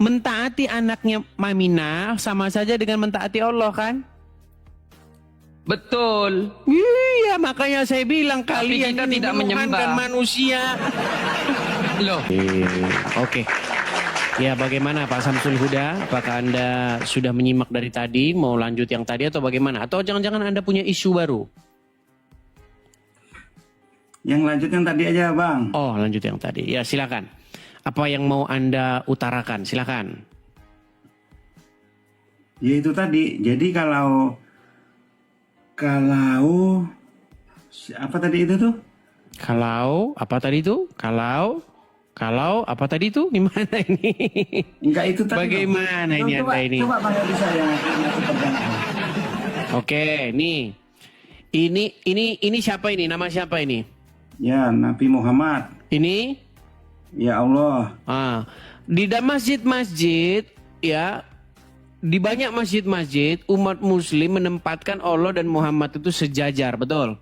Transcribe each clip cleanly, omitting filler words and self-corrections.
Mentaati anaknya Maminah sama saja dengan mentaati Allah kan? Betul. Iya, makanya saya bilang Tapi kalian kita ini tidak menuhankan menyembah. manusia. Loh, Oke. Ya, bagaimana Pak Samsul Huda? Apakah Anda sudah menyimak dari tadi, mau lanjut yang tadi atau bagaimana? Atau jangan-jangan Anda punya isu baru? Yang lanjut yang tadi aja, Bang. Oh, lanjut yang tadi. Ya, silakan. Apa yang mau Anda utarakan? Silakan. Ya itu tadi. Jadi kalau apa tadi itu tuh? Kalau apa tadi itu? Kalau apa tadi itu? Gimana ini? Enggak itu tadi. Bagaimana ini Coba, Anda ini? Coba Bang Edi saya ngasih pertanyaan. Oke, nih. Ini siapa ini? Nama siapa ini? Ya, Nabi Muhammad. Ini Ya Allah. di dalam masjid-masjid ya, di banyak masjid-masjid umat muslim menempatkan Allah dan Muhammad itu sejajar, betul?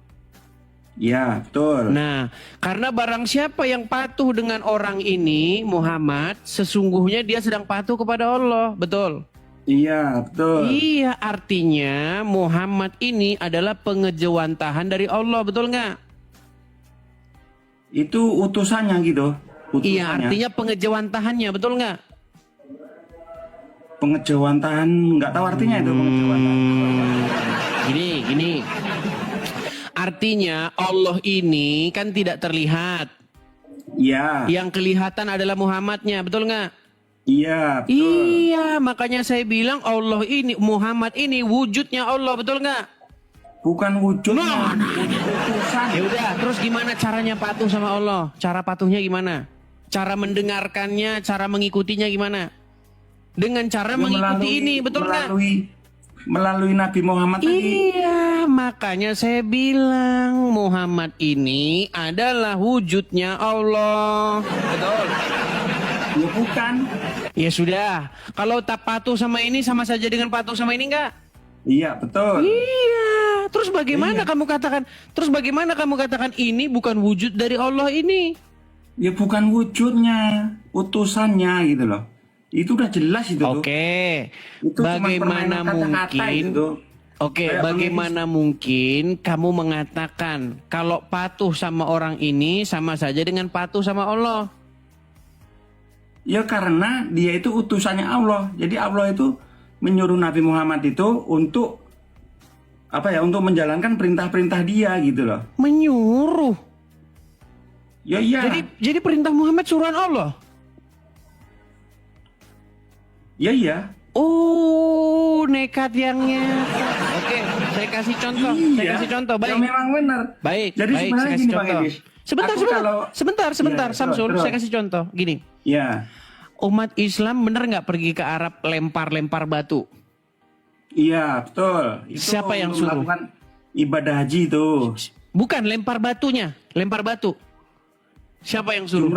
Ya, betul. Nah, karena barang siapa yang patuh dengan orang ini, Muhammad, sesungguhnya dia sedang patuh kepada Allah, betul? Iya, betul. Iya, artinya Muhammad ini adalah pengejawantahan dari Allah, betul nggak? Itu utusannya gitu. Iya, artinya pengejawantahannya, betul nggak? Pengejawantahan, nggak tahu artinya itu pengejawantahan. Gini. Artinya Allah ini kan tidak terlihat. Iya. Yang kelihatan adalah Muhammadnya, betul nggak? Iya, betul. Iya, makanya saya bilang Allah ini, Muhammad ini wujudnya Allah, betul nggak? Bukan wujudnya. Utusan. Ya udah, terus gimana caranya patuh sama Allah? Cara patuhnya gimana? Cara mendengarkannya, cara mengikutinya gimana? Dengan cara Ya, mengikuti ini, betul nggak? Melalui Nabi Muhammad tadi. Iya, makanya saya bilang Muhammad ini adalah wujudnya Allah. Betul. Ya bukan. Ya sudah, kalau tak patuh sama ini sama saja dengan patuh sama ini enggak? Iya, betul. Iya. Terus bagaimana Iya. kamu katakan? Terus bagaimana kamu katakan ini bukan wujud dari Allah ini? Ya bukan wujudnya, utusannya gitu loh. Itu udah jelas itu tuh. Oke. Itu cuma Bagaimana permainan kata-kata mungkin? itu. Oke, Kayak bagaimana mungkin kamu mengatakan kalau patuh sama orang ini sama saja dengan patuh sama Allah? Ya karena dia itu utusannya Allah. Jadi Allah itu menyuruh Nabi Muhammad itu untuk apa ya? Untuk menjalankan perintah-perintah dia gitu loh. Menyuruh. Ya iya. Jadi perintah Muhammad suruhan Allah. Ya iya. Oh, nekat yang nyata. Oke, saya kasih contoh. Iya. Saya kasih contoh. Baik. Ya memang benar. Baik. Jadi baik, sebenarnya saya kasih gini Bang contoh. Edis. Sebentar, Aku sebentar. kalau- Sebentar, Iya, Samsul. terus, Saya terus. kasih contoh. Gini. Ya. Umat Islam benar nggak pergi ke Arab lempar-lempar batu? Iya, betul. Itu Siapa yang untuk suruh? melakukan ibadah haji itu. Bukan lempar batunya, lempar batu. Siapa yang suruh?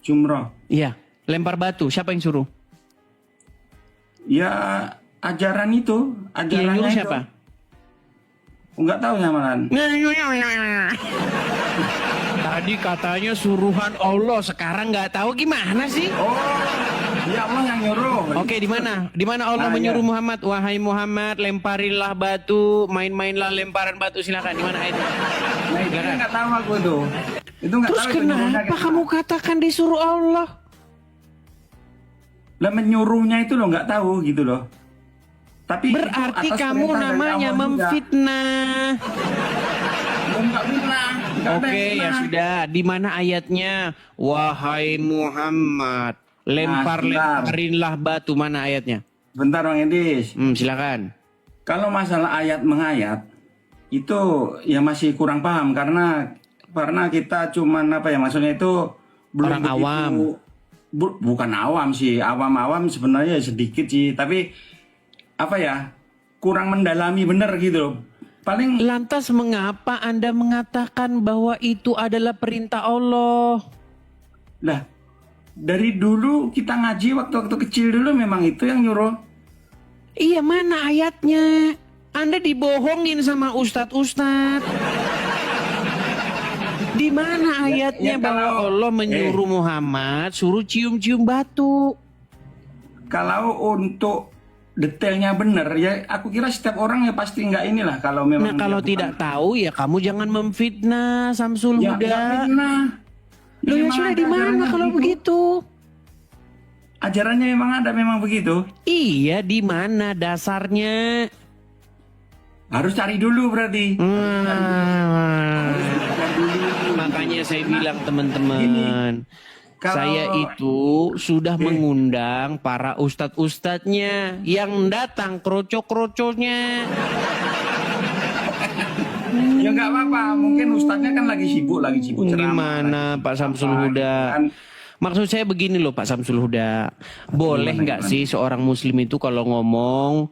Jumroh. Iya, lempar batu. Siapa yang suruh? Ya ajaran itu, Yang ajarannya nyuruh itu. siapa? Enggak tahu nyamalan. Tadi katanya suruhan Allah, sekarang nggak tahu gimana sih? Oh, ya Allah yang nyuruh. Oke, di mana? Di mana Allah Nah, menyuruh ya. Muhammad, wahai Muhammad, lemparinlah batu, main-mainlah lemparan batu, silakan. Di mana ayatnya? Nah, itu Silakan. enggak tahu aku itu. Itu enggak Terus tahu itu nyuruhnya kenapa gitu. kamu katakan disuruh Allah? Lah menyuruhnya itu loh enggak tahu gitu loh. Tapi itu Berarti atas kamu perintah dari namanya Allah juga. memfitnah. Loh, enggak fitnah. Enggak ada Oke, yang ya fitnah. sudah. Di mana ayatnya? Wahai Muhammad, lemparinlah batu. Mana ayatnya? Bentar Bang Edis. Silakan. Kalau masalah ayat mengayat itu ya masih kurang paham karena kita cuman apa ya maksudnya itu belum Orang awam. Bukan awam sih, awam-awam sebenarnya sedikit sih, tapi apa ya kurang mendalami bener gitu loh. Paling Lantas mengapa Anda mengatakan bahwa itu adalah perintah Allah? lah dari dulu kita ngaji waktu-waktu kecil dulu memang itu yang nyuruh. Iya, mana ayatnya? Anda dibohongin sama ustadz-ustadz. Di mana ayatnya Ya, bahwa kalau- Allah menyuruh Muhammad suruh cium-cium batu? kalau untuk detailnya benar ya, aku kira setiap orang ya pasti nggak inilah kalau memang. Nah kalau dia tidak tahu ya kamu jangan memfitnah Samsul ya, Huda. nggak pernah. Loh ya Memang sudah ada di mana ajarannya kalau begitu? Ajarannya memang begitu. Iya, di mana dasarnya? Harus cari dulu berarti. Makanya saya bilang teman-teman, Kalau- saya itu sudah mengundang para ustadz-ustadznya yang datang kroco-kroconya. Ya nggak apa-apa, mungkin ustadznya kan lagi sibuk ceramah. Gimana Pak Samsul Huda? Kan. Maksud saya begini loh Pak Samsul Huda, boleh nggak sih seorang muslim itu kalau ngomong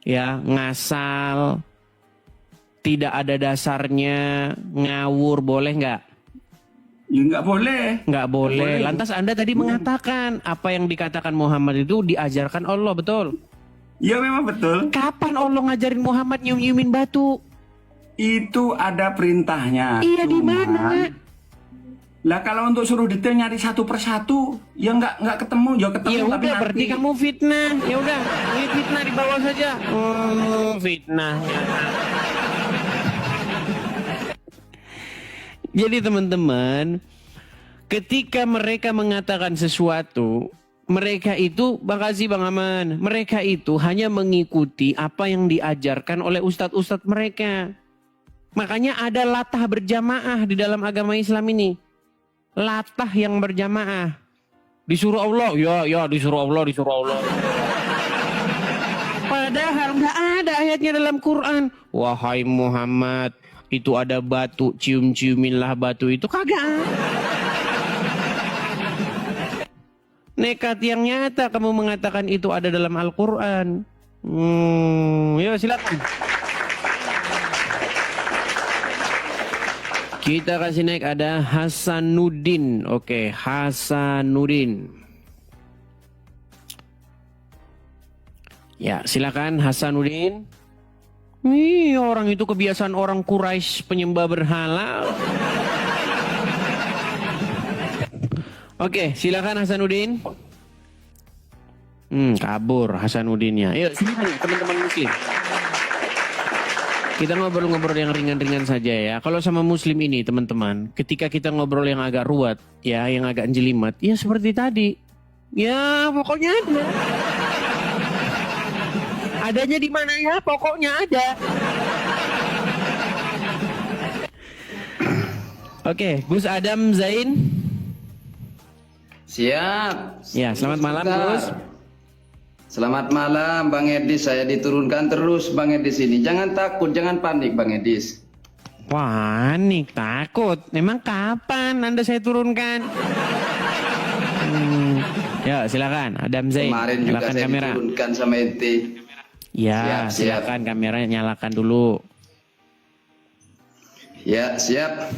ya ngasal, tidak ada dasarnya, ngawur, boleh nggak? Ya nggak boleh. Nggak boleh. Lantas Anda tadi mengatakan apa yang dikatakan Muhammad itu diajarkan Allah, betul? Ya memang betul. Kapan Allah ngajarin Muhammad nyium-nyiumin batu? Itu ada perintahnya. Iya, di Cuman, mana? Lah kalau untuk suruh detail nyari satu persatu, ya nggak ketemu, ya ketemu. Ya tapi udah, berarti kamu fitnah. Ya udah, ini fitnah di bawah saja. Fitnah. Jadi teman-teman, ketika mereka mengatakan sesuatu, mereka itu, makasih Bang Aman, mereka itu hanya mengikuti apa yang diajarkan oleh ustadz-ustadz mereka. Makanya ada latah berjamaah di dalam agama Islam ini. Latah yang berjamaah. Disuruh Allah, ya disuruh Allah. Padahal nggak ada ayatnya dalam Quran. Wahai Muhammad, itu ada batu, cium-ciuminlah batu itu, kagak. Nekat yang nyata kamu mengatakan itu ada dalam Al-Quran. Ya silakan. Kita kasih naik ada Hasanuddin. Oke, Hasanuddin. Ya, silakan Hasanuddin. Ih, orang itu kebiasaan orang Quraisy penyembah berhala. Oke, silakan Hasanuddin. Kabur Hasanuddinnya. Yuk, silakan teman-teman muslim. Kita ngobrol-ngobrol yang ringan-ringan saja ya. Kalau sama muslim ini teman-teman, ketika kita ngobrol yang agak ruwet, ya, yang agak jelimet, ya seperti tadi. Ya, pokoknya ada. Adanya di mana ya? Pokoknya ada. Oke, Gus Adam Zain. Siap. Ya, selamat malam Sebentar. Gus. Selamat malam Bang Edis, saya diturunkan terus Bang Edis ini. Jangan takut, jangan panik Bang Edis. Panik, takut. Memang kapan Anda saya turunkan? Ya, silakan Adam Zain. Kemarin juga Nyalakan saya kamera. diturunkan sama ente. Ya, Siap, silakan kameranya nyalakan dulu. Ya, siap.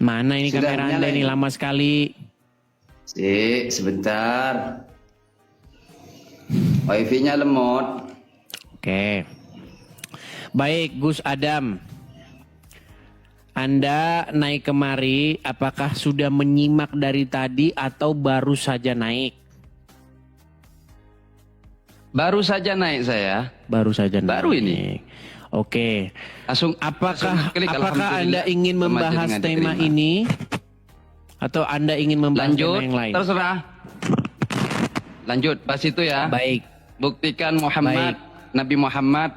Mana ini Sudah kamera nyala Anda ini ini? lama sekali. Sebentar. Wifi-nya lemot. Oke. Baik, Gus Adam. Anda naik kemari, apakah sudah menyimak dari tadi atau baru saja naik? Baru saja naik saya. Baru saja naik. Baru ini. Oke. Langsung Apakah klik, apakah Anda alhamdulillah. ingin membahas Kemajuan tema diterima. ini atau Anda ingin membahas Lanjut, tema yang lain? terserah. Lanjut, pas itu ya. Baik. Buktikan Muhammad, Nabi Muhammad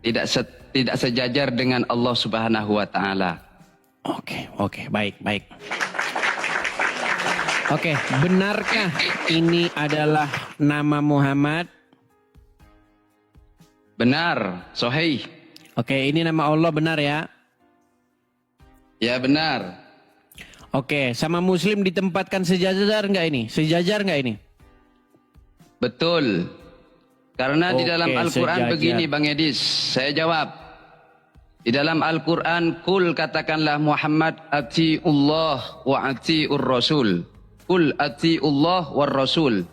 tidak sejajar dengan Allah Subhanahu wa taala. Oke, baik. Oke, benarkah ini adalah nama Muhammad? Benar, sahih. Oke, ini nama Allah, benar ya? Ya benar. Oke, sama Muslim ditempatkan sejajar nggak ini? Sejajar nggak ini? Betul. Karena di Oke, dalam Al-Qur'an sejajar. begini Bang Edis, saya jawab. Di dalam Al-Qur'an kul katakanlah Muhammad atiullah wa atiur rasul. Kul atiullah war rasul.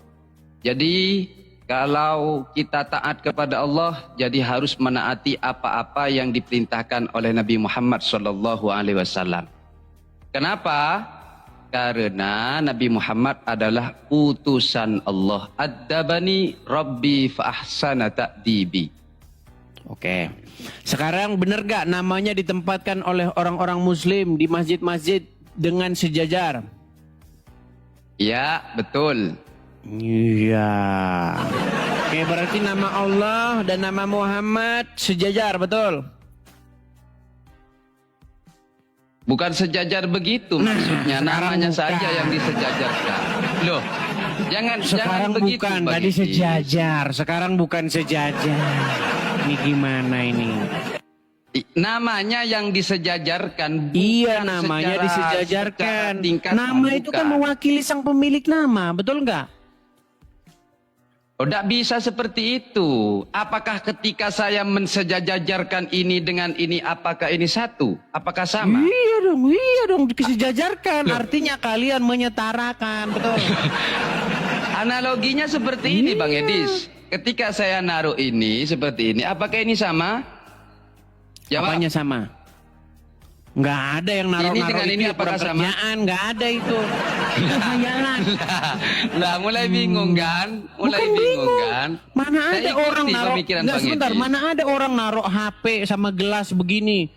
Jadi kalau kita taat kepada Allah, jadi harus menaati apa-apa yang diperintahkan oleh Nabi Muhammad sallallahu alaihi wasallam. Kenapa? Karena Nabi Muhammad adalah utusan Allah. Addabani Rabbi fa ahsana ta'dibi. Oke. Sekarang benar gak namanya ditempatkan oleh orang-orang muslim di masjid-masjid dengan sejajar? Ya, betul. Iya. Oke, berarti nama Allah dan nama Muhammad sejajar, betul? Bukan sejajar begitu maksudnya, namanya bukan. saja yang disejajarkan. Loh, jangan Sekarang begitu bukan, Bang tadi Edi. sejajar. Sekarang bukan sejajar. Ini gimana ini? Namanya yang disejajarkan. Iya, bukan namanya secara disejajarkan. tingkatan, Nama itu kan bukan. mewakili sang pemilik nama, betul nggak? Oh, tidak bisa seperti itu. Apakah ketika saya mensejajarkan ini dengan ini, apakah ini satu? Apakah sama? Iya dong, disejajarkan. Artinya kalian menyetarakan, betul? Analoginya seperti ini, Bang Edis. Ketika saya naruh ini seperti ini, apakah ini sama? Jawab. Apanya sama? Nggak ada yang naruh-naruh Ini dengan ini itu apakah kurang sama? kerjaan, nggak ada itu. Khayalan. Lah, mulai bingung kan? Mulai Bukan bingung kan? Mana Saya ada ikuti orang naruh, pemikiran nggak Bang sebentar, Edi. mana ada orang naruh HP sama gelas begini,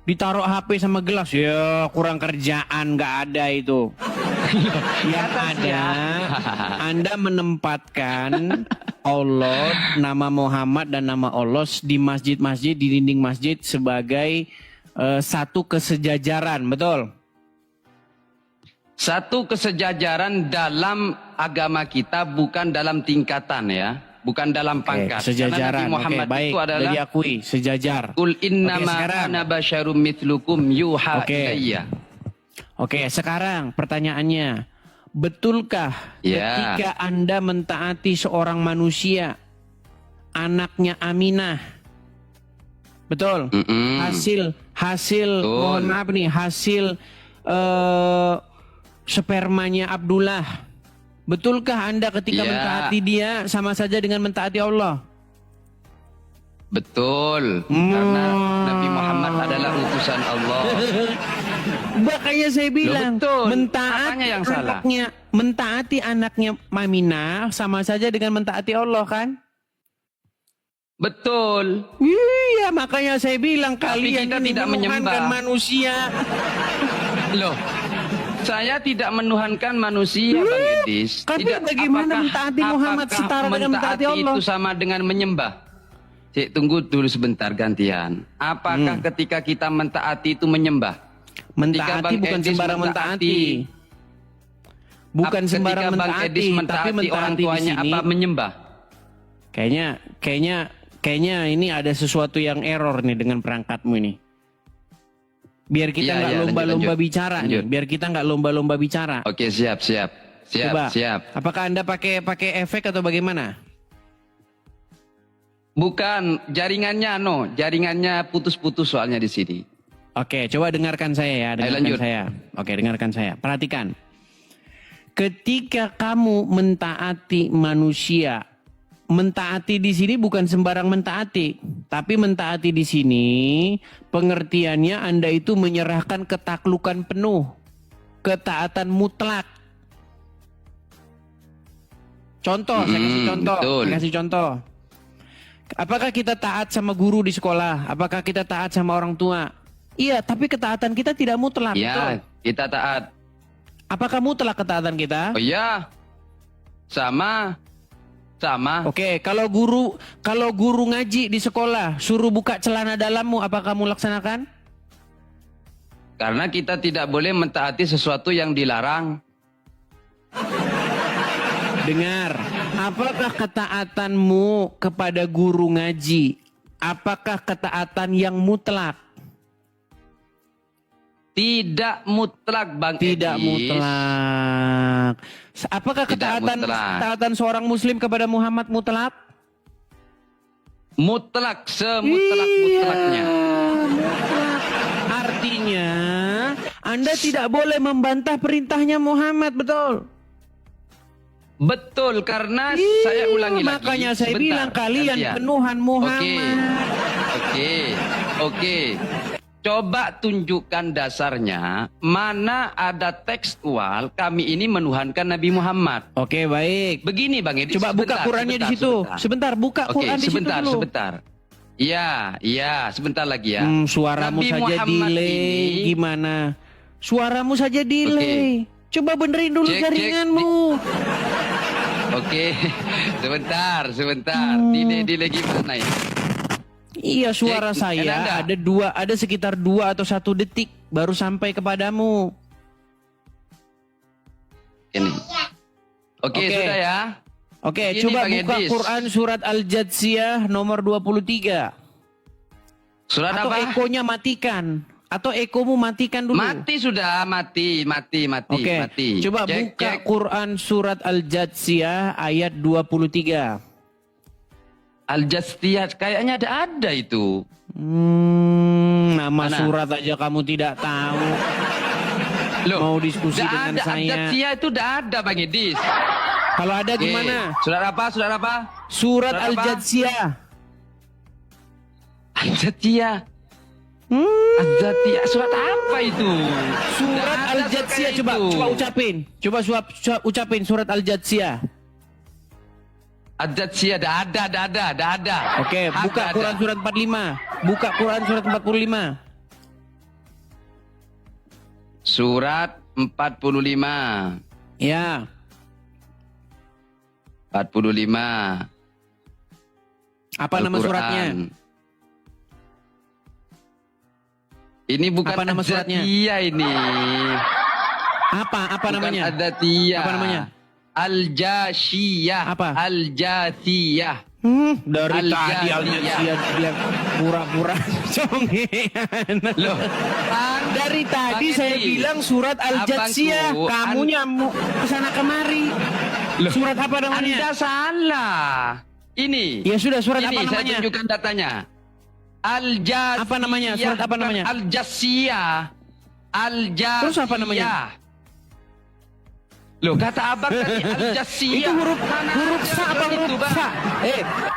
ditaruh HP sama gelas, ya kurang kerjaan, nggak ada itu. Yang ada, Anda menempatkan Allah, nama Muhammad dan nama Allah di masjid-masjid, di dinding masjid sebagai satu kesejajaran, betul? Satu kesejajaran dalam agama kita, bukan dalam tingkatan ya, bukan dalam pangkat. Karena sejajaran. Nabi Muhammad Oke, baik. itu adalah Diakui sejajar. Qul innama sekarang. ana basyarum mithlukum yuha Oke. ilayya. Oke, sekarang pertanyaannya, betulkah Ya. ketika Anda mentaati seorang manusia, anaknya Aminah, betul? Mm-mm. Hasil, mohon maaf nih, hasil spermanya Abdullah, betulkah Anda ketika Ya. mentaati dia sama saja dengan mentaati Allah? Betul. Karena Nabi Muhammad adalah utusan Allah. Makanya saya bilang, betul. mentaati Apanya yang salah? mentaati anaknya Maminah sama saja dengan mentaati Allah, kan? Betul. Iya, makanya saya bilang Tapi kalian kita ini tidak menuhankan menyembah. manusia. Loh, saya tidak menuhankan manusia, Bang Edis. Tapi bagaimana mentaati Muhammad setara dengan mentaati Allah? Itu sama dengan menyembah? Cik, tunggu dulu sebentar gantian. Apakah ketika kita mentaati itu menyembah? Ketika Mentaati Bang bukan Edis sembarang mentaati. Bukan sembarang ketika Bang mentaati, Edis tapi mentaati orang mentaati di tuanya sini. apa menyembah? Kayaknya ini ada sesuatu yang error nih dengan perangkatmu ini. Biar kita Iya, nggak iya, lomba-lomba lanjut. bicara nih. Lanjut. Biar kita nggak lomba-lomba bicara. Oke, siap. Coba. Siap. Apakah Anda pakai efek atau bagaimana? Bukan, jaringannya putus-putus soalnya di sini. Oke, coba dengarkan saya ya, lanjut. Oke, dengarkan saya. Perhatikan. Ketika kamu mentaati manusia, mentaati di sini bukan sembarang mentaati, tapi mentaati di sini pengertiannya Anda itu menyerahkan ketaklukan penuh, ketaatan mutlak. Contoh, saya kasih contoh. betul. Saya kasih contoh. Apakah kita taat sama guru di sekolah? Apakah kita taat sama orang tua? Iya, tapi ketaatan kita tidak mutlak. betul? Ya, kita taat. Apakah mutlak ketaatan kita? Oh iya, sama. Oke, kalau guru ngaji di sekolah suruh buka celana dalammu, apakah kamu laksanakan? Karena kita tidak boleh mentaati sesuatu yang dilarang. Dengar, apakah ketaatanmu kepada guru ngaji? Apakah ketaatan yang mutlak? Tidak mutlak, Bang Tidak Edis. mutlak. Apakah Tidak mutlak. ketaatan seorang muslim kepada Muhammad mutlak? Mutlak, semutlak-mutlaknya. Mutlak. Artinya, Anda tidak boleh membantah perintahnya Muhammad, betul? Betul, karena saya ulangi lagi. Makanya saya Sebentar, bilang kalian gantian. penuhan Muhammad. Oke. Coba tunjukkan dasarnya, mana ada tekstual kami ini menuhankan Nabi Muhammad. Oke, baik. Begini Bang Edi, Coba buka Qurannya di situ. Sebentar, buka Oke, Quran di situ sebentar, dulu. sebentar. Iya, sebentar lagi ya. Suaramu Nabi saja Muhammad delay. ini- Gimana? Suaramu saja delay. Coba benerin dulu Cek, jaringanmu. Oke, sebentar. Delay gimana ya? Iya, suara Cek, saya ada. ada sekitar 2 atau 1 detik baru sampai kepadamu. Ini. Oke, Oke. sudah ya. Oke, Begini, coba Bang buka Edis. Quran surat Al-Jatsiyah nomor 23. Surat Atau apa? ekonya matikan. Atau ekomu matikan dulu. Mati sudah, mati. Oke, Mati. coba Cek, buka cek. Quran surat Al-Jatsiyah ayat 23. Al-Jastiyah kayaknya ada itu. Nama Mana? surat aja kamu tidak tahu. Loh, Mau diskusi nggak dengan ada. saya. Al-Jastiyah itu udah ada Bang Edis. Kalau ada Oke. gimana? Surat apa? Surat Surat apa? Al-Jatsiyah. Al-Jastiyah. Hmm, Al-Jastiyah. Surat apa itu? surat Nggak ada Al-Jatsiyah kayak coba itu. ucapin. Coba ucapin surat Al-Jatsiyah. Al-Jastiyah dah ada. Oke, Ada, buka ada. Quran surat 45. Buka Quran surat 45. Surat 45. Ya. 45. Apa nama Al-Quran. suratnya? Ini bukan Apa nama suratnya? Al-Jastiyah ini. Apa Bukan namanya? Al-Jastiyah. Apa namanya? Al-Jasiyah. Apa? Al-Jasiyah. Dari tadi Al-Jathiyah. Al-Jatsiyah bilang pura-pura congean. Loh, Dari tadi Bang saya Edi, bilang surat Al-Jatsiyah. abangku, Kamu nyamuk kesana kemari. Loh, Surat apa namanya? Anda salah. Ini. Ya sudah, surat Ini apa saya namanya? tunjukkan datanya. Al-Jasiyah. Apa namanya? Surat apa namanya? Al-Jasiyah. Al-Jasiyah. Terus apa namanya? Loh, kata abang tadi Al-Jasiyah. Itu huruf Mana huruf ada sa apa itu, huruf Bang? sa?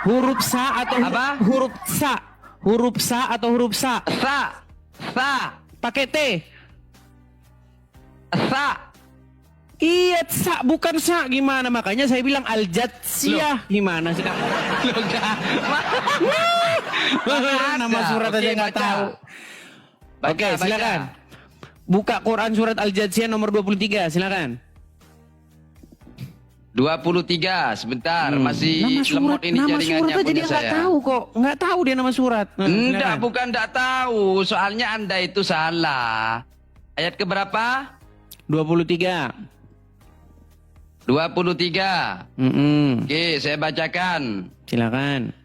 Huruf sa atau Apa? huruf sa? Huruf sa atau huruf sa? Sa. Pakai T. Sa. Iya, sa bukan sa. Gimana? Makanya saya bilang Al-Jatsiyah. Gimana sih kamu? Loh, enggak. Nama surat Oke, aja nggak baca. tahu. Baca, Oke, baca. silakan. Buka Quran surat Al-Jatsiyah nomor 23, silakan. 23, sebentar. Masih Nama lemot ini nama jaringannya surat aja punya dia nggak saya. tahu kok. Nggak tahu dia nama surat. Nah, Enggak, silakan. bukan enggak tahu. Soalnya Anda itu salah. Ayat keberapa? 23. 23. Oke, saya bacakan. Silakan.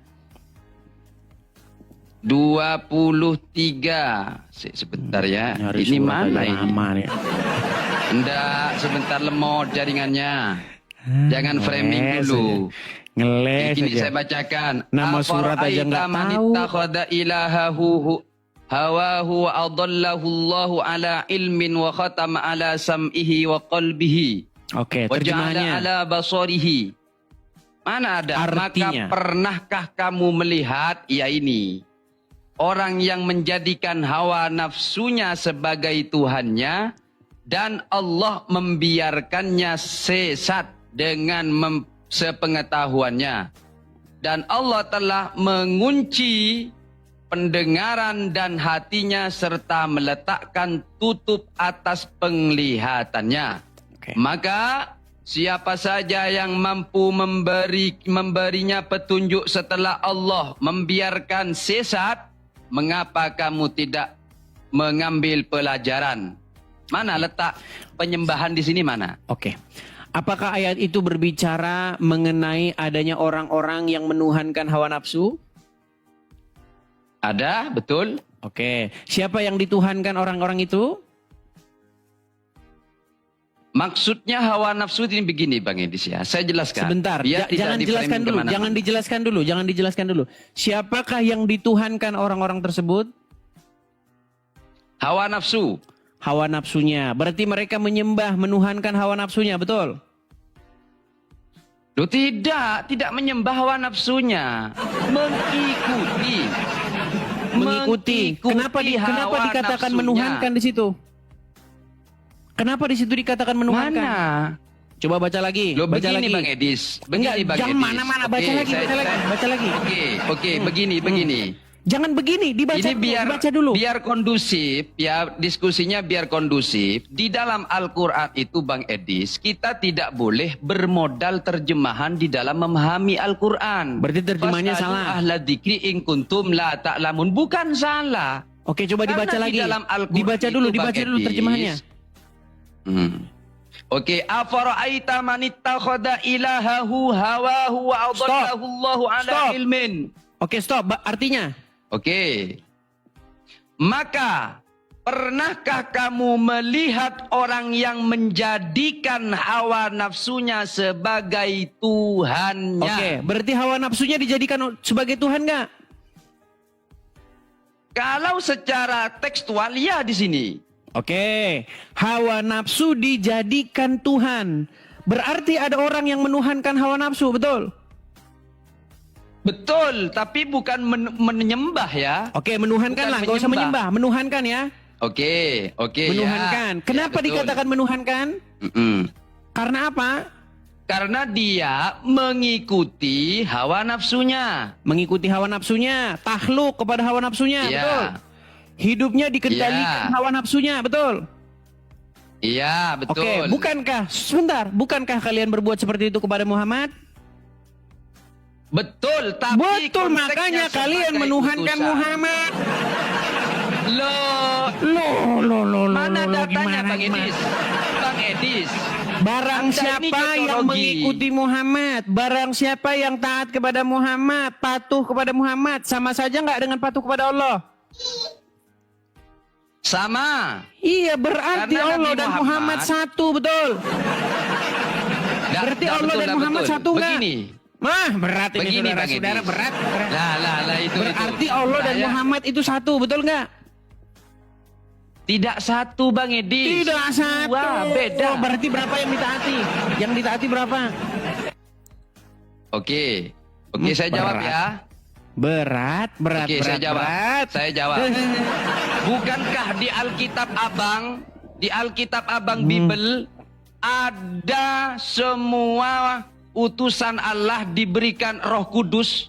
23. Sebentar ya. Nyari Ini surat mana aja ini? lama nih. Enggak, sebentar lemot jaringannya. Jangan framing Ngeles dulu. aja. Ngeles Ini aja. saya bacakan. Nama surat aja nggak Afara'aita man tahu. ittakhadha ilahahu hawahu wa adallahu Allahu ala ilmin wa khatama ala sam'ihi wa qalbihi Oke, wa ja'ala terjemahannya. ala basarihi. Mana ada? Artinya. Maka pernahkah kamu melihat ya ini orang yang menjadikan hawa nafsunya sebagai Tuhannya dan Allah membiarkannya sesat dengan sepengetahuannya. Dan Allah telah mengunci pendengaran dan hatinya serta meletakkan tutup atas penglihatannya. Oke. Maka siapa saja yang mampu memberinya petunjuk setelah Allah membiarkan sesat, mengapa kamu tidak mengambil pelajaran? Mana letak penyembahan di sini mana? Oke. Apakah ayat itu berbicara mengenai adanya orang-orang yang menuhankan hawa nafsu? Ada, betul? Oke. Siapa yang dituhankan orang-orang itu? Maksudnya hawa nafsu ini begini Bang Edis ya. Saya jelaskan. Sebentar, Biar tidak jangan di-framing jelaskan dulu, kemana-mana. jangan dijelaskan dulu. Siapakah yang dituhankan orang-orang tersebut? Hawa nafsu. Hawa nafsunya. Berarti mereka menyembah, menuhankan hawa nafsunya, betul? Loh tidak menyembah hawa nafsunya. Mengikuti. Mengikuti. Kenapa hawa dikatakan nafsunya. menuhankan di situ? Kenapa di situ dikatakan menuhankan? Mana? Coba baca lagi. Lo Baca begini lagi. Bang Edis. Begini Enggak, Bang jangan Edis. mana-mana. Baca Oke, lagi, baca lagi. Oke, begini. Jangan begini, dibaca Ini dulu, biar dibaca dulu. biar kondusif, ya diskusinya biar kondusif. Di dalam Al-Qur'an itu Bang Edis, kita tidak boleh bermodal terjemahan di dalam memahami Al-Qur'an. Berarti terjemahannya Fas'alu salah. ahla dzikri in kuntum la ta'lamun. Bukan salah. Oke, coba dibaca Karena di lagi. dalam Al-Qur'an Dibaca itu, dulu, Bang dibaca dulu Edis. terjemahannya. Oke, afara'aita man ittakhadha ilahahu hawahu wa adallahu Allahu ala Stop. ilmin. Oke, stop. Artinya? Oke. Maka pernahkah kamu melihat orang yang menjadikan hawa nafsunya sebagai Tuhannya? Oke, berarti hawa nafsunya dijadikan sebagai Tuhan nggak? Kalau secara tekstual ya di sini. Oke, hawa nafsu dijadikan Tuhan. Berarti ada orang yang menuhankan hawa nafsu, betul? Betul, tapi bukan menyembah ya. Oke, menuhankan Bukan lah, nggak usah menyembah, menuhankan ya. Oke, Menuhankan. Ya. Kenapa Ya, betul. dikatakan menuhankan? Karena apa? Karena dia mengikuti hawa nafsunya. Mengikuti hawa nafsunya, takluk kepada hawa nafsunya, Iya. betul? Hidupnya dikendalikan Iya. hawa nafsunya, betul? Iya, betul. Oke, bukankah kalian berbuat seperti itu kepada Muhammad? Betul, tapi Betul, konteksnya makanya kalian sebagai menuhankan utusan. Muhammad. Loh, mana datanya gimana, Bang Edis? Bang Edis. Barang Anda ini siapa yang cocorogi. mengikuti Muhammad, barang siapa yang taat kepada Muhammad, patuh kepada Muhammad, sama saja nggak dengan patuh kepada Allah? Sama. Iya, berarti Karena Allah Nabi dan Muhammad satu, betul. Berarti Allah dan Muhammad satu nggak? Begini. Mah, berat ini Begini, Bang saudara-saudara, Edis. berat. Lah itu. Berarti Allah dan Saya- Muhammad itu satu, betul nggak? Tidak satu Bang Edis. Tidak satu. Wah, beda. Oh, berarti berapa yang ditaati? Yang ditaati berapa? Oke, saya jawab Berat. ya. Berat. Oke, saya jawab. Berat. Saya jawab. Bukankah di Alkitab Abang Bible ada semua utusan Allah diberikan Roh Kudus?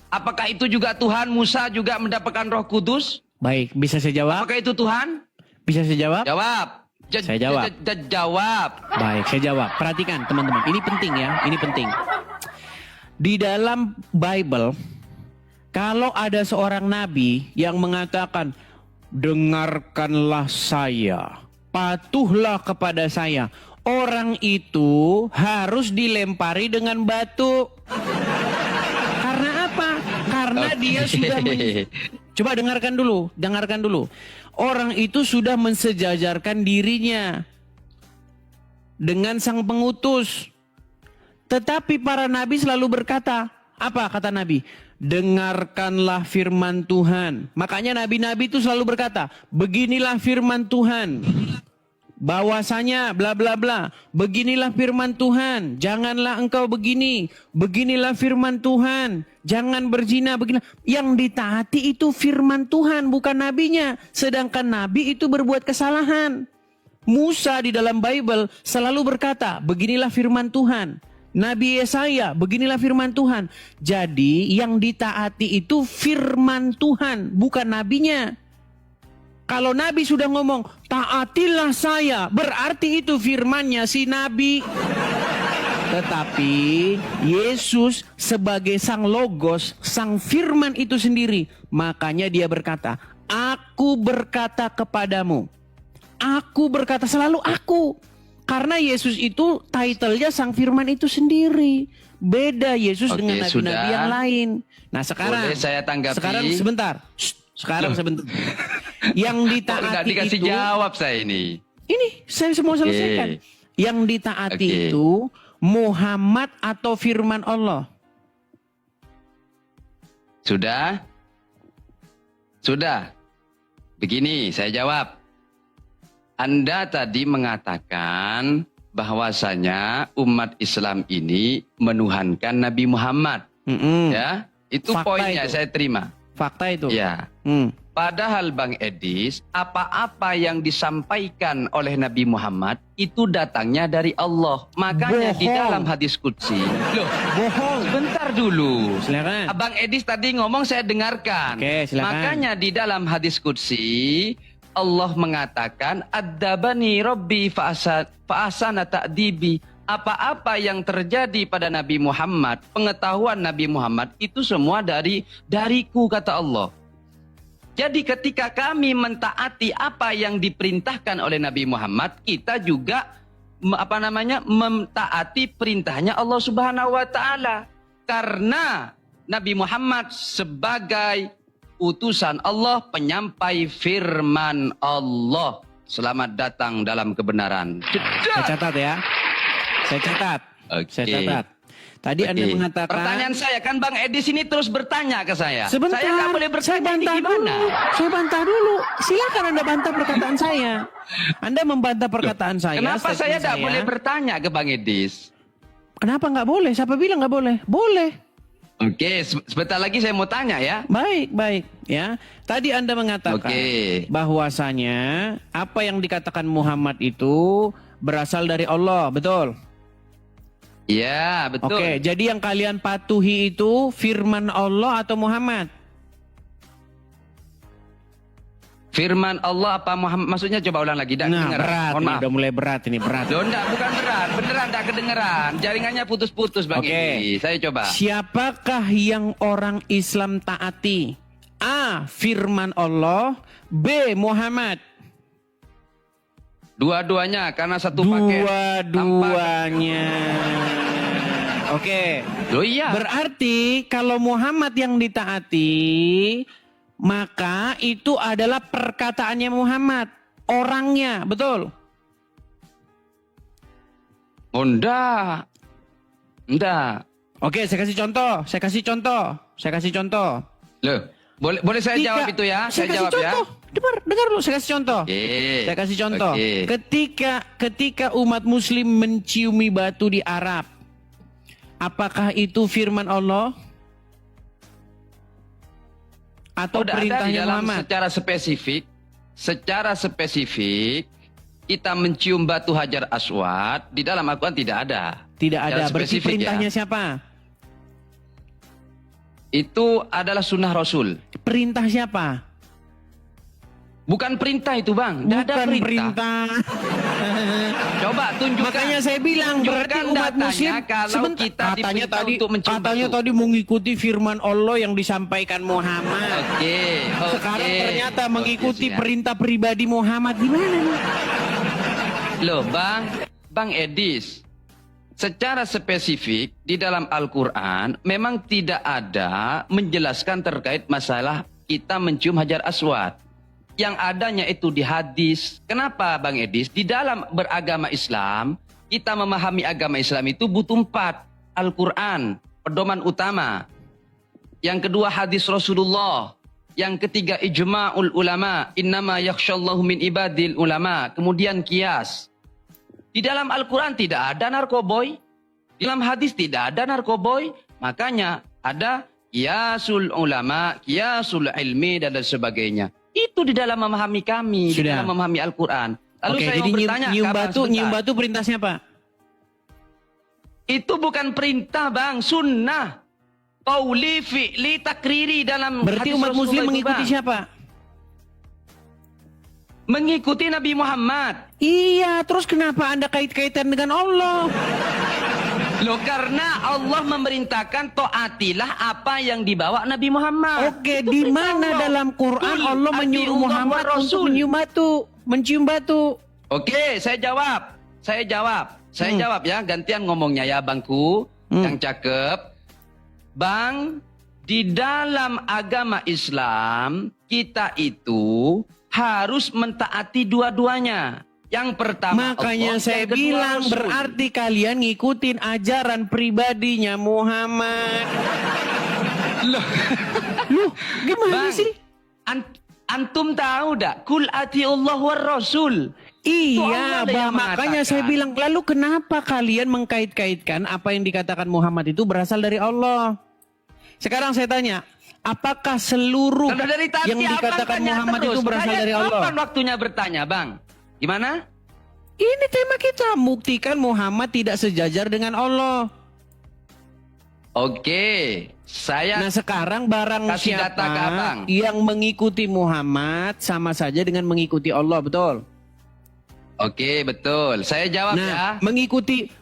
Apakah itu juga Tuhan? Musa juga mendapatkan Roh Kudus? Baik, bisa saya jawab? Apakah itu Tuhan? Bisa saya jawab? Jawab. Saya jawab. Jawab. Baik, saya jawab. Perhatikan teman-teman, ini penting ya, ini penting. Di dalam Bible, kalau ada seorang nabi yang mengatakan, dengarkanlah saya, patuhlah kepada saya, orang itu harus dilempari dengan batu. Karena apa? Karena dia sudah Coba dengarkan dulu. Orang itu sudah mensejajarkan dirinya dengan sang pengutus. Tetapi para nabi selalu berkata, apa kata nabi? Dengarkanlah firman Tuhan. Makanya nabi-nabi itu selalu berkata, beginilah firman Tuhan. Bahwasanya bla bla bla, beginilah firman Tuhan, janganlah engkau begini, beginilah firman Tuhan, jangan berzina, begini. Yang ditaati itu firman Tuhan, bukan nabinya. Sedangkan nabi itu berbuat kesalahan. Musa di dalam Bible selalu berkata, beginilah firman Tuhan. Nabi Yesaya, beginilah firman Tuhan. Jadi yang ditaati itu firman Tuhan, bukan nabinya. Kalau Nabi sudah ngomong, taatilah saya, berarti itu firmannya si Nabi. Tetapi Yesus sebagai sang logos, sang firman itu sendiri, makanya dia berkata, aku berkata kepadamu. Aku berkata, selalu aku. Karena Yesus itu title-nya sang firman itu sendiri. Beda Yesus Oke, dengan nabi-nabi sudah. yang lain. Nah sekarang, Boleh saya tanggapi? sekarang sebentar. Sekarang sebentar. Yang Kok ditaati nggak dikasih itu, jawab saya ini? ini saya semua selesaikan. Yang ditaati Oke. itu Muhammad atau firman Allah? Sudah? Sudah. Begini, saya jawab. Anda tadi mengatakan bahwasanya umat Islam ini menuhankan Nabi Muhammad. Mm-mm. Ya, itu Fakta poinnya itu. saya terima. Fakta itu. Ya. Hmm. Padahal Bang Edis, apa-apa yang disampaikan oleh Nabi Muhammad itu datangnya dari Allah. Makanya di Bohong. dalam hadis qudsi. Loh, Bohong. sebentar dulu. Silakan. Abang Edis tadi ngomong saya dengarkan. Oke, silakan. Makanya di dalam hadis qudsi Allah mengatakan adzabani rabbi fa'asana ta'dibi. Apa-apa yang terjadi pada Nabi Muhammad, pengetahuan Nabi Muhammad itu semua dariku kata Allah. Jadi ketika kami mentaati apa yang diperintahkan oleh Nabi Muhammad, kita juga mentaati perintahnya Allah Subhanahu wa taala. Karena Nabi Muhammad sebagai utusan Allah, penyampai firman Allah. Selamat datang dalam kebenaran. Saya catat ya. Saya catat. Oke. Saya catat. Tadi Anda Oke. mengatakan. Pertanyaan saya kan Bang Edis ini terus bertanya ke saya. Sebentar. Saya nggak boleh saya bertanya ini bantah gimana? dulu. Saya bantah dulu. Silakan Anda bantah perkataan saya. Anda membantah perkataan saya. Kenapa saya statement tidak boleh bertanya ke Bang Edis? Kenapa nggak boleh? Siapa bilang nggak boleh? Boleh. Oke, sebentar lagi saya mau tanya ya. Baik, baik. Ya, tadi Anda mengatakan Oke. bahwasanya apa yang dikatakan Muhammad itu berasal dari Allah, betul? Iya, betul. Oke, jadi yang kalian patuhi itu firman Allah atau Muhammad? Firman Allah apa Muhammad? Maksudnya coba ulang lagi. Nah, berat. Mohon Ini maaf. udah mulai berat ini, berat. Loh, enggak, bukan berat. Beneran enggak kedengeran. Jaringannya putus-putus Bang Oke. Edis. Saya coba. Siapakah yang orang Islam taati? A. Firman Allah. B. Muhammad. Dua-duanya karena satu paket. Dua-duanya. Oke. Loh iya. Berarti kalau Muhammad yang ditaati, maka itu adalah perkataannya Muhammad. Orangnya, betul? Oh, enggak. Enggak. Oke, saya kasih contoh. Loh, boleh saya jawab itu ya? Saya kasih jawab ya. contoh. Dengar dulu, saya kasih contoh. Oke. Saya kasih contoh. Oke. Ketika umat muslim menciumi batu di Arab, apakah itu firman Allah? Atau Tidak ada di perintahnya dalam Muhammad? secara spesifik kita mencium batu Hajar Aswad di dalam Al-Quran tidak ada. Tidak ada. Secara Berarti spesifik perintahnya ya. siapa? Itu adalah sunnah Rasul. Perintah siapa? Bukan perintah itu Bang. Tidak ada Bukan perintah. perintah. Coba tunjukkan. Makanya saya bilang berarti Tunjukkan umat datanya muslim kalau sebentar. kita katanya diperintah tadi untuk mencium katanya batu. tadi mengikuti firman Allah yang disampaikan Muhammad. Oke. Sekarang ternyata Oke, mengikuti siap. perintah pribadi Muhammad. Gimana nih? Loh Bang Edis. Secara spesifik di dalam Al-Quran memang tidak ada menjelaskan terkait masalah kita mencium Hajar Aswad. Yang adanya itu di hadis. Kenapa Bang Edis? Di dalam beragama Islam, kita memahami agama Islam itu butuh 4. Al-Quran, pedoman utama. Yang kedua hadis Rasulullah. Yang ketiga ijma'ul ulama. Innama yakhshallahu min ibadil ulama. Kemudian qiyas. Di dalam Al-Quran tidak ada narkoboy. Di dalam hadis tidak ada narkoboy. Makanya ada qiyasul ulama, qiyasul ilmi dan sebagainya. Itu di dalam memahami kami, di Sudah. dalam memahami Al-Quran. Lalu Oke, saya jadi mau bertanya, nyium Kabar, batu, sebentar. perintah siapa? Itu bukan perintah Bang, sunnah. Qauli fi'li takriri dalam Berarti hadis umat Rasulullah muslim itu, mengikuti Bang. siapa? Mengikuti Nabi Muhammad. Iya, terus kenapa Anda kait-kaitan dengan Allah? Loh karena Allah memerintahkan taatilah apa yang dibawa Nabi Muhammad. Oke, Itu di perintah mana Allah. dalam Quran Qul Allah menyuruh atiullah Muhammad wa untuk Rasul. mencium batu? Oke, saya jawab. Saya jawab ya, gantian ngomongnya ya Bangku, yang cakep. Bang, di dalam agama Islam, kita itu harus mentaati dua-duanya. Yang pertama Makanya Allah, saya yang kedua bilang Rasul. berarti kalian ngikutin ajaran pribadinya Muhammad. Loh, gimana Bang, sih? antum tahu dak? Kul atiullah war Rasul. Itu Iya, Allah yang makanya mengatakan. saya bilang, lalu kenapa kalian mengkait-kaitkan apa yang dikatakan Muhammad itu berasal dari Allah? Sekarang saya tanya, apakah seluruh Kalau dari tadi yang dikatakan tanya Muhammad terus? itu berasal Saya dari Allah? Kapan waktunya bertanya, Bang? Gimana? Ini tema kita, buktikan Muhammad tidak sejajar dengan Allah. Oke, saya Nah sekarang barang kasih data ke Abang. siapa yang mengikuti Muhammad sama saja dengan mengikuti Allah, betul? Oke, betul. Saya jawab ya. Nah,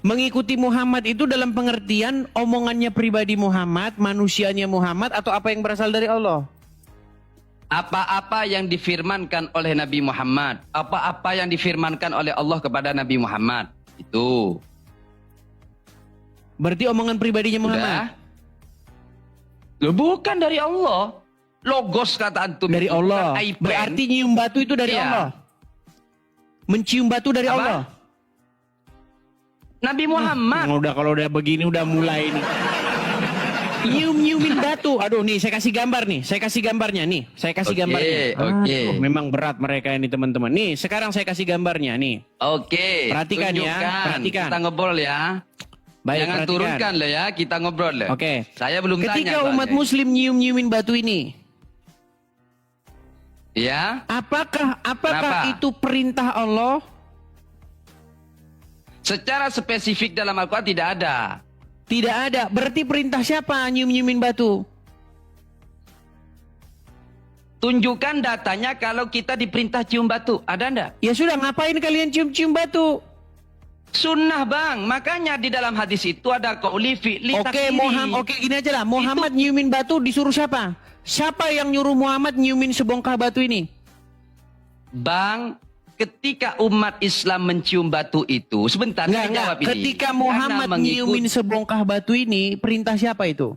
mengikuti Muhammad itu dalam pengertian omongannya pribadi Muhammad, manusianya Muhammad, atau apa yang berasal dari Allah? Apa-apa yang difirmankan oleh Nabi Muhammad, apa-apa yang difirmankan oleh Allah kepada Nabi Muhammad, itu. Berarti omongan pribadinya Muhammad. Udah? Loh, bukan dari Allah. Logos kata antum Dari itu, Allah. bukan iPen. Berarti nyium batu itu dari Iya. Allah. Mencium batu dari Apa? Allah. Nabi Muhammad. Udah kalau udah begini udah mulai nih. Nyium-nyiumin batu. Aduh nih saya kasih gambar nih. Saya kasih gambarnya nih. Saya kasih Oke, gambarnya. oke. Aduh, memang berat mereka ini teman-teman. Nih sekarang saya kasih gambarnya nih. Oke. Perhatikan ya, tunjukkan. perhatikan. Kita ngobrol ya. Baik, Jangan perhatikan. turunkan loh ya, kita ngobrol loh. Oke. Saya belum Ketika tanya. umat soalnya. muslim nyium-nyiumin batu ini, Ya, apakah Kenapa? itu perintah Allah? secara spesifik dalam Al-Quran tidak ada. Tidak ada. Berarti perintah siapa nyium-nyiumin batu? Tunjukkan datanya kalau kita diperintah cium batu. Ada enggak? Ya sudah, ngapain kalian cium-cium batu? Sunnah bang. Makanya di dalam hadis itu ada qauli fi'li Oke, takdiri. Oke, gini aja lah. Muhammad nyiumin batu disuruh siapa? Siapa yang nyuruh Muhammad nyiumin sebongkah batu ini? Bang, ketika umat Islam mencium batu itu, sebentar saya jawab ini. Ketika Karena Muhammad nyiumin sebongkah batu ini, perintah siapa itu?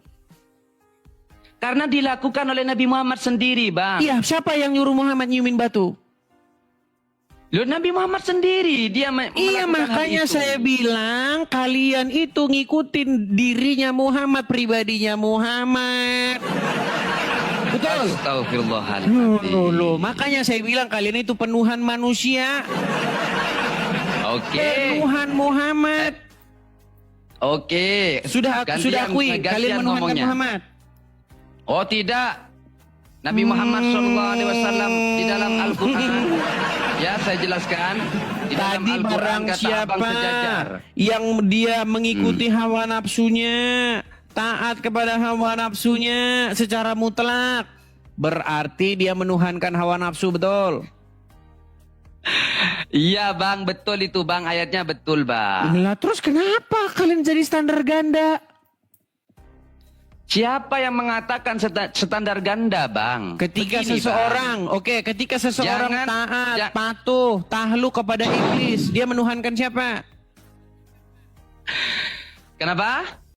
Karena dilakukan oleh Nabi Muhammad sendiri, bang. Iya, siapa yang nyuruh Muhammad nyiumin batu? Loh, Nabi Muhammad sendiri dia Iya, melakukan hal makanya itu. saya bilang kalian itu ngikutin dirinya Muhammad, pribadinya Muhammad. Betul. Astagfirullahaladzim. Loh, makanya saya bilang kalian itu penuhan manusia, Oke. penuhan Muhammad. Oke. Sudah Gantian- akui gantian kalian menuhankan ngomongnya. Muhammad. Oh tidak. Nabi Muhammad SAW di dalam Al-Quran. Ya, saya jelaskan. Di dalam Tadi Al-Quran barang kata siapa Abang sejajar. yang dia mengikuti hawa nafsunya, taat kepada hawa nafsunya secara mutlak, berarti dia menuhankan hawa nafsu, betul? Iya bang, betul itu bang. Ayatnya betul bang. Lah terus kenapa kalian jadi standar ganda? Siapa yang mengatakan standar ganda bang? Ketika Begini, seseorang, ketika seseorang Jangan- taat, patuh, tahluk kepada iblis, dia menuhankan siapa? Bang. Kenapa?